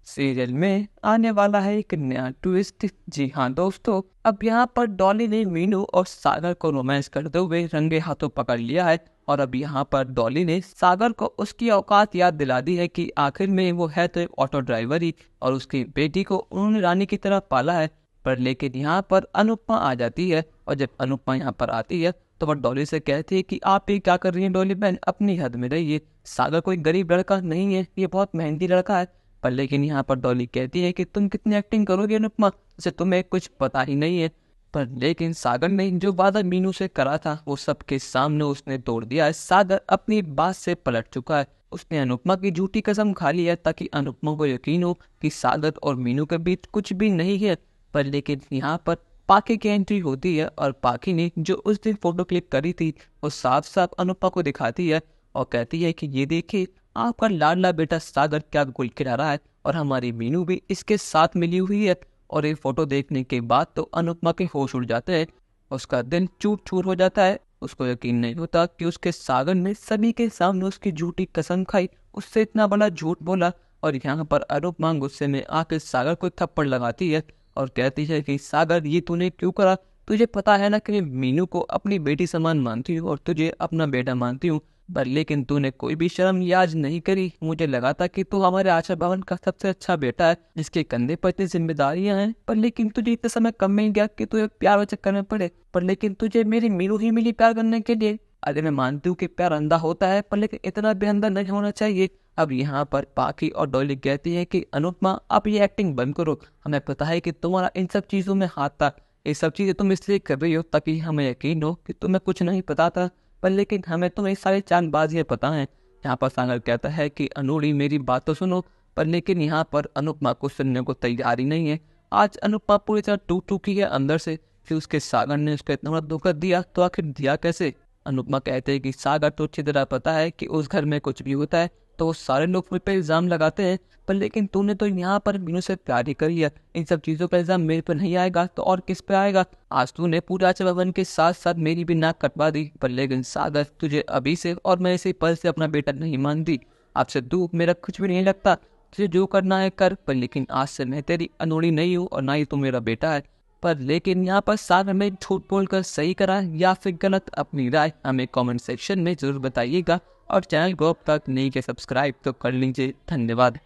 Serial में आने वाला है एक नया ट्विस्ट। जी हाँ दोस्तों, अब यहाँ पर डॉली ने मीनू और सागर को रोमांस करते हुए रंगे हाथों पकड़ लिया है। और अब यहाँ पर डॉली ने सागर को उसकी औकात याद दिला दी है कि आखिर में वो है तो एक ऑटो ड्राइवर ही, और उसकी बेटी को उन्होंने रानी की तरह पाला है। पर लेकिन यहाँ पर अनुपमा आ जाती है, और जब अनुपमा यहाँ पर आती है तो वह डॉली से कहती है कि आप ये क्या कर रही हैं डॉली बहन, अपनी हद में रहिए। सागर कोई गरीब लड़का नहीं है, ये बहुत मेहनती लड़का है। पर लेकिन यहाँ पर डॉली कहती है कि तुम कितनी एक्टिंग करोगे अनुपमा, जैसे तुम्हें कुछ पता ही नहीं है। पर लेकिन सागर ने जो वादा मीनू से करा था वो सबके सामने उसने तोड़ दिया है। सागर अपनी बात से पलट चुका है। उसने अनुपमा की झूठी कसम खा ली है ताकि अनुपमा को यकीन हो कि सागर और मीनू के बीच कुछ भी नहीं है। पर लेकिन यहाँ पर पाखी की एंट्री होती है, और पाखी ने जो उस दिन फोटो क्लिक करी थी वो साफ साफ अनुपमा को दिखाती है, और कहती है कि ये देखिए आपका लाडला बेटा सागर क्या गुल खिला रहा है, और हमारी मीनू भी इसके साथ मिली हुई है। और ये फोटो देखने के बाद तो अनुपमा के होश उड़ जाते हैं, उसका दिल चूर चूर हो जाता है। उसको यकीन नहीं होता कि उसके सागर ने सभी के सामने उसकी झूठी कसम खाई, उससे इतना बड़ा झूठ बोला। और यहाँ पर अनुपमा गुस्से में आकर सागर को थप्पड़ लगाती है, और कहती है कि सागर ये तूने क्यों करा, तुझे पता है ना कि मैं मीनू को अपनी बेटी समान मानती हूँ और तुझे अपना बेटा मानती हूँ, पर लेकिन तूने कोई भी शर्म लिहाज नहीं करी। मुझे लगा था कि तू हमारे आशा भवन का सबसे अच्छा बेटा है जिसके कंधे पर इतनी जिम्मेदारियां हैं, पर लेकिन तुझे इतना समय कम मिल गया कि तुझे प्यार और चक्कर में पड़े। पर लेकिन तुझे मेरी मीनू ही मिली प्यार करने के लिए। अरे मैं मानती हूँ कि प्यार अंधा होता है, पर लेकिन इतना भी अंधा नहीं होना चाहिए। अब यहाँ पर पाखी और डॉली कहती है कि अनुपमा आप ये एक्टिंग बंद करो, हमें पता है कि तुम्हारा इन सब चीजों में हाथ था। ये सब चीजें तुम इसलिए कर रही हो ताकि हमें यकीन हो कि तुम्हें कुछ नहीं पता था, पर लेकिन हमें तुम्हें सारी चालबाजियां पता हैं। यहाँ पर सागर कहता है कि अनूरी मेरी बात तो सुनो, पर लेकिन यहाँ पर अनुपमा को सुनने को तैयार ही नहीं है। आज अनुपमा पूरी तरह टूट चुकी है अंदर से कि उसके सागर ने उसको इतना बड़ा धोखा दिया, तो आखिर दिया कैसे। अनुपमा कहते हैं कि सागर तो अच्छी तरह पता है कि उस घर में कुछ भी होता है तो वो सारे लोग मुझ पे इल्जाम लगाते हैं, पर लेकिन तूने तो यहाँ पर मीनू से प्यार ही करी है, इन सब चीजों का इल्जाम मेरे पर नहीं आएगा तो और किस पे आएगा। आज तूने पूरा आशा भवन के साथ साथ मेरी भी नाक कटवा दी, पर लेकिन सागर तुझे अभी से और मैं इसी पल से अपना बेटा नहीं मानती। आपसे दूर मेरा कुछ भी नहीं लगता, तुझे जो करना है कर, पर लेकिन आज से मैं तेरी अनोड़ी नहीं हूँ और ना ही तू मेरा बेटा है। पर लेकिन यहाँ पर सागर में झूठ बोलकर सही करा या फिर गलत, अपनी राय हमें कमेंट सेक्शन में जरूर बताइएगा, और चैनल को अब तक नहीं किया सब्सक्राइब तो कर लीजिए। धन्यवाद।